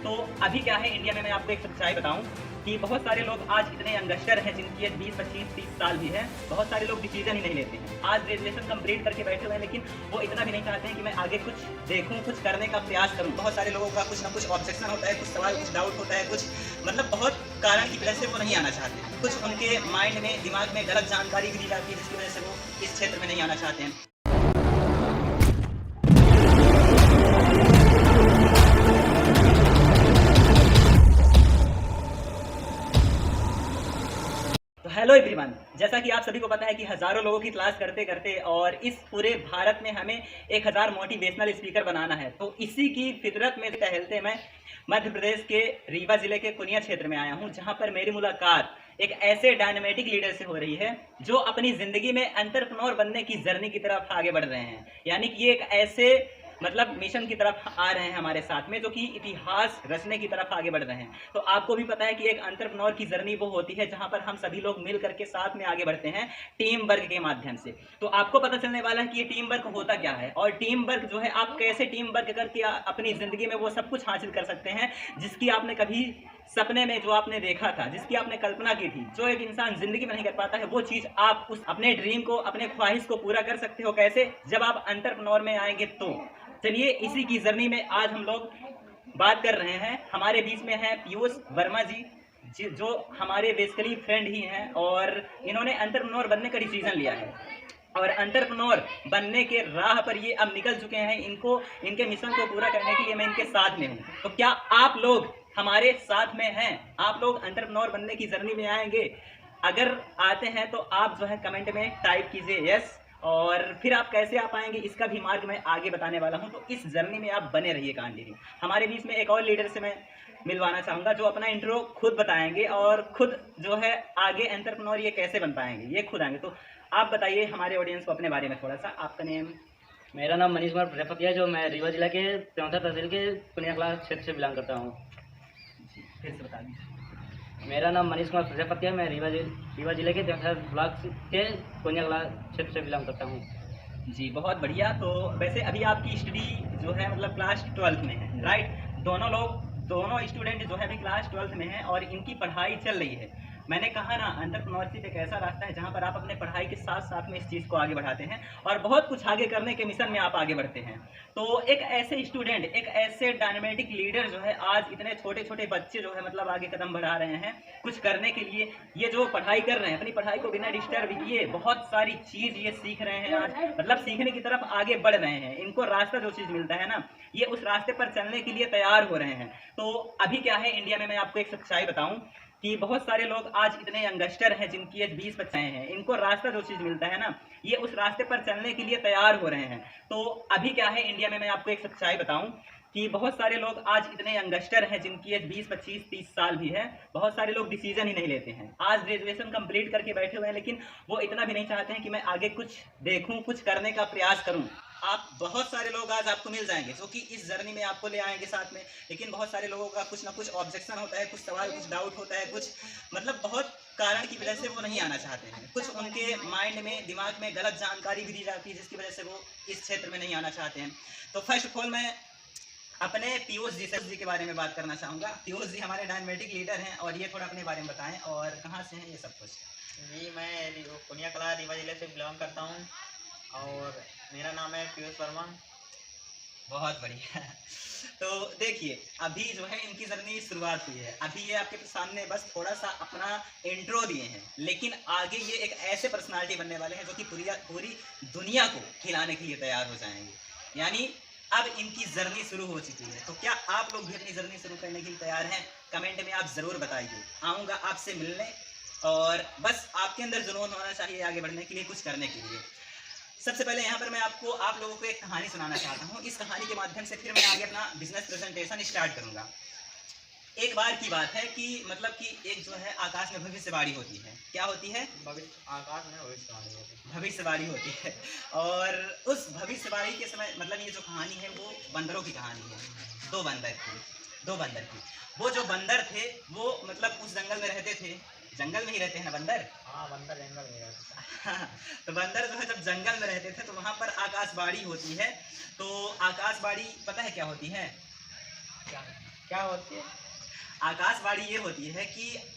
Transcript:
तो अभी क्या है इंडिया में, मैं आपको एक सच्चाई बताऊं कि बहुत सारे लोग आज इतने यंगस्टर हैं जिनकी एज 20, 25, 30 साल भी है। बहुत सारे लोग डिसीजन ही नहीं लेते हैं। आज ग्रेजुएशन कंप्लीट करके बैठे हुए हैं, लेकिन वो इतना भी नहीं चाहते हैं कि मैं आगे कुछ देखूं, कुछ करने का प्रयास करूं। बहुत सारे लोगों का कुछ ना कुछ ऑब्जेक्शन होता है, कुछ सवाल, कुछ डाउट होता है, कुछ मतलब बहुत कारण की वजह से वो नहीं आना चाहते हैं। कुछ उनके माइंड में, दिमाग में गलत जानकारी भी दी जाती है, जिसकी वजह से वो इस क्षेत्र में नहीं आना चाहते हैं। तो हेलो एवरीवन, जैसा कि आप सभी को पता है कि हज़ारों लोगों की क्लास करते करते और इस पूरे भारत में हमें 1000 मोटिवेशनल स्पीकर बनाना है। तो इसी की फितरत में टहलते मैं मध्य प्रदेश के रीवा ज़िले के कुनिया क्षेत्र में आया हूं, जहां पर मेरी मुलाकात एक ऐसे डायनामेटिक लीडर से हो रही है जो अपनी ज़िंदगी में एंटरप्रेन्योर बनने की जर्नी की तरफ आगे बढ़ रहे हैं। यानी कि ये एक ऐसे मिशन की तरफ आ रहे हैं हमारे साथ में, जो कि इतिहास रचने की तरफ आगे बढ़ रहे हैं। तो आपको भी पता है कि एक एंटरप्रेन्योर की जर्नी वो होती है जहां पर हम सभी लोग मिल करके साथ में आगे बढ़ते हैं टीम वर्क के माध्यम से। तो आपको पता चलने वाला है कि ये टीम वर्क होता क्या है, और टीम वर्क जो है आप कैसे टीम वर्क करके अपनी ज़िंदगी में वो सब कुछ हासिल कर सकते हैं जिसकी आपने कभी सपने में, जो आपने देखा था, जिसकी आपने कल्पना की थी। जो एक इंसान जिंदगी में नहीं कर पाता है, वो चीज़ आप उस अपने ड्रीम को, अपने ख्वाहिश को पूरा कर सकते हो। कैसे? जब आप एंटरप्रेन्योर में आएंगे। तो चलिए इसी की जर्नी में आज हम लोग बात कर रहे हैं। हमारे बीच में है पीयूष वर्मा जी, जो हमारे बेसिकली फ्रेंड ही हैं, और इन्होंने एंटरप्रेन्योर बनने का डिसीजन लिया है और एंटरप्रेन्योर बनने के राह पर ये अब निकल चुके हैं। इनको, इनके मिशन को पूरा करने के लिए मैं इनके साथ में हूँ। तो क्या आप लोग हमारे साथ में हैं? आप लोग एंटरप्रेन्योर बनने की जर्नी में आएंगे? अगर आते हैं तो आप जो है कमेंट में टाइप कीजिए यस, और फिर आप कैसे आ पाएंगे इसका भी मार्ग मैं आगे बताने वाला हूं। तो इस जर्नी में आप बने रहिए कंटिन्यू। हमारे बीच में एक और लीडर से मैं मिलवाना चाहूँगा, जो अपना इंट्रो खुद बताएंगे और खुद जो है आगे एंटरप्रेन्योर ये कैसे बन पाएंगे, ये खुद आएंगे। तो आप बताइए हमारे ऑडियंस को अपने बारे में थोड़ा सा। आपका नेम? मेरा नाम मनीष कुमार प्रजापति है, जो मैं रीवा जिला के चौथा तहसील के पुनिया क्षेत्र से बिलोंग करता हूँ। फिर से बता दीजिए। मेरा नाम मनीष कुमार प्रजापति है, मैं रीवा जिले के चौथा ब्लॉक के पुनिया क्षेत्र से बिलोंग करता हूँ। जी, बहुत बढ़िया। तो वैसे अभी आपकी स्टडी जो है क्लास 12th में है, राइट? दोनों स्टूडेंट जो है अभी क्लास 12th में हैं और इनकी पढ़ाई चल रही है। मैंने कहा ना, एंटरप्रेन्योरशिप एक ऐसा रास्ता है जहां पर आप अपने पढ़ाई के साथ साथ में इस चीज़ को आगे बढ़ाते हैं और बहुत कुछ आगे करने के मिशन में आप आगे बढ़ते हैं। तो एक ऐसे स्टूडेंट, एक ऐसे डायनामेटिक लीडर जो है, आज इतने छोटे छोटे बच्चे जो है आगे कदम बढ़ा रहे हैं कुछ करने के लिए। ये जो पढ़ाई कर रहे हैं, अपनी पढ़ाई को बिना डिस्टर्ब किए बहुत सारी चीज़ ये सीख रहे हैं आज, सीखने की तरफ आगे बढ़ रहे हैं। इनको रास्ता जो चीज़ मिलता है ना, ये उस रास्ते पर चलने के लिए तैयार हो रहे हैं। तो अभी क्या है इंडिया में, मैं आपको एक सच्चाई बताऊं कि बहुत सारे लोग आज इतने यंगस्टर हैं जिनकी एज 20, 25 हैं। इनको रास्ता जो चीज़ मिलता है ना, ये उस रास्ते पर चलने के लिए तैयार हो रहे हैं। तो अभी क्या है इंडिया में, मैं आपको एक सच्चाई बताऊं कि बहुत सारे लोग आज इतने यंगस्टर हैं जिनकी एज 20, 25, 30 साल भी है। बहुत सारे लोग डिसीजन ही नहीं लेते हैं। आज ग्रेजुएशन कंप्लीट करके बैठे हुए हैं, लेकिन वो इतना भी नहीं चाहते हैं कि मैं आगे कुछ देखूं, कुछ करने का प्रयास करूं। आप बहुत सारे लोग आज आपको मिल जाएंगे जो कि इस जर्नी में आपको ले आएंगे साथ में, लेकिन बहुत सारे लोगों का कुछ ना कुछ ऑब्जेक्शन होता है, कुछ सवाल, कुछ डाउट होता है, कुछ बहुत कारण की वजह से वो नहीं आना चाहते हैं। कुछ उनके माइंड में, दिमाग में गलत जानकारी भी दी जाती है, जिसकी वजह से वो इस क्षेत्र में नहीं आना चाहते हैं। तो फर्स्ट ऑफ ऑल मैं अपने पीयूष जी के बारे में बात करना चाहूँगा। पीयूष जी हमारे डायनामेटिक लीडर हैं, और ये थोड़ा अपने बारे में बताएं और कहाँ से हैं ये सब कुछ। जी, मैं पुनिया कला रीवा जिले से बिलोंग करता हूँ और मेरा नाम है पीयूष वर्मा। बहुत बढ़िया। तो देखिए, अभी जो है इनकी जर्नी शुरुआत हुई है। अभी ये आपके सामने बस थोड़ा सा अपना इंट्रो दिए हैं, लेकिन आगे ये एक ऐसे पर्सनालिटी बनने वाले हैं जो कि पूरी दुनिया को खिलाने के लिए तैयार हो जाएंगे। यानी अब इनकी जर्नी शुरू हो चुकी है। तो क्या आप लोग भी अपनी जर्नी शुरू करने के लिए तैयार हैं? कमेंट में आप ज़रूर बताइए। आऊँगा आपसे मिलने, और बस आपके अंदर जुनून होना चाहिए आगे बढ़ने के लिए, कुछ करने के लिए। सबसे पहले यहाँ पर मैं आप लोगों को एक कहानी सुनाना चाहता हूँ। इस कहानी के माध्यम से फिर मैं आगे अपना बिजनेस प्रेजेंटेशन स्टार्ट करूँगा। एक बार की बात है कि एक जो है आकाश में भविष्यवाणी होती है। क्या होती है? आकाश में भविष्यवाणी होती है। भविष्यवाणी होती है, और उस भविष्यवाणी के समय ये जो कहानी है वो बंदरों की कहानी है। दो बंदर की। वो जो बंदर थे वो उस जंगल में रहते थे। जंगल में ही रहते हैं ना बंदर? हाँ, बंदर जंगल में रहते हाँ, तो बंदर जो है जब जंगल में रहते थे तो वहाँ पर आकाशवाणी होती है। तो आकाशवाणी पता है क्या होती है? क्या? क्या होती है? आकाशवाणी ये होती है कि